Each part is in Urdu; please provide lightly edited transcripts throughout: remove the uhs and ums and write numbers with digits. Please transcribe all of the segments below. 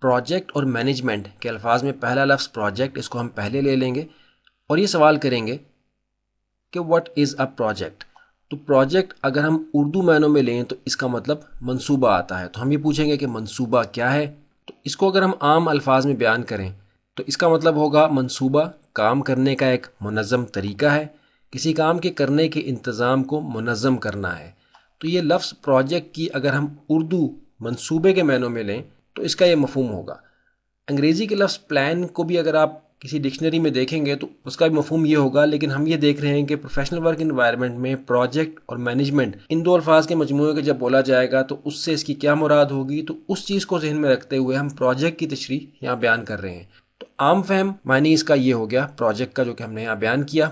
پروجیکٹ اور مینجمنٹ کے الفاظ میں پہلا لفظ پروجیکٹ، اس کو ہم پہلے لے لیں گے اور یہ سوال کریں گے کہ واٹ از اے پروجیکٹ. تو پروجیکٹ اگر ہم اردو معنوں میں لیں تو اس کا مطلب منصوبہ آتا ہے. تو ہم یہ پوچھیں گے کہ منصوبہ کیا ہے. تو اس کو اگر ہم عام الفاظ میں بیان کریں تو اس کا مطلب ہوگا منصوبہ کام کرنے کا ایک منظم طریقہ ہے، کسی کام کے کرنے کے انتظام کو منظم کرنا ہے. تو یہ لفظ پروجیکٹ کی اگر ہم اردو منصوبے کے معنوں میں لیں تو اس کا یہ مفہوم ہوگا. انگریزی کے لفظ پلان کو بھی اگر آپ کسی ڈکشنری میں دیکھیں گے تو اس کا بھی مفہوم یہ ہوگا، لیکن ہم یہ دیکھ رہے ہیں کہ پروفیشنل ورک انوائرمنٹ میں پروجیکٹ اور مینجمنٹ ان دو الفاظ کے مجموعے کے جب بولا جائے گا تو اس سے اس کی کیا مراد ہوگی، تو اس چیز کو ذہن میں رکھتے ہوئے ہم پروجیکٹ کی تشریح یہاں بیان کر رہے ہیں. تو عام فہم معنی اس کا یہ ہو گیا پروجیکٹ کا، جو کہ ہم نے یہاں بیان کیا.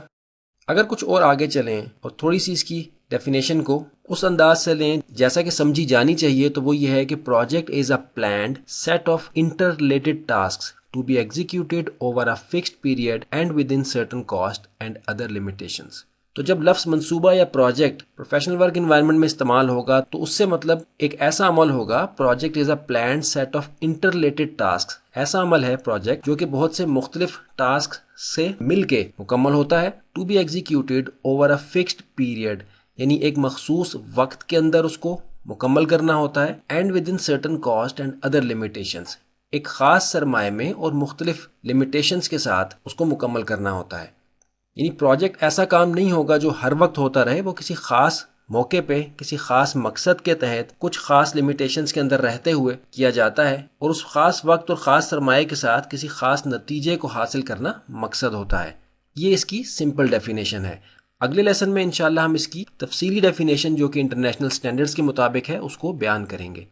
اگر کچھ اور آگے چلیں اور تھوڑی سی اس کی ڈیفینیشن کو اس انداز سے لیں جیسا کہ سمجھی جانی چاہیے، تو وہ یہ ہے کہ project is a planned set of interrelated tasks to be executed over a fixed period and within certain cost and other limitations. تو جب لفظ منصوبہ یا پروجیکٹ پروفیشنل ورک انوائرمنٹ میں استعمال ہوگا تو اس سے مطلب ایک ایسا عمل ہوگا، project is a planned set of interrelated tasks. ایسا عمل ہے پروجیکٹ جو کہ بہت سے مختلف ٹاسک سے مل کے مکمل ہوتا ہے. To be executed over a fixed period یعنی ایک مخصوص وقت کے اندر اس کو مکمل کرنا ہوتا ہے. And within certain cost and other limitations, ایک خاص سرمایہ میں اور مختلف لمیٹیشنز کے ساتھ اس کو مکمل کرنا ہوتا ہے. یعنی پروجیکٹ ایسا کام نہیں ہوگا جو ہر وقت ہوتا رہے، وہ کسی خاص موقع پہ کسی خاص مقصد کے تحت کچھ خاص لمیٹیشنز کے اندر رہتے ہوئے کیا جاتا ہے، اور اس خاص وقت اور خاص سرمایہ کے ساتھ کسی خاص نتیجے کو حاصل کرنا مقصد ہوتا ہے. یہ اس کی سمپل ڈیفینیشن ہے. اگلے لیسن میں انشاءاللہ ہم اس کی تفصیلی ڈیفینیشن جو کہ انٹرنیشنل سٹینڈرڈز کے مطابق ہے اس کو بیان کریں گے.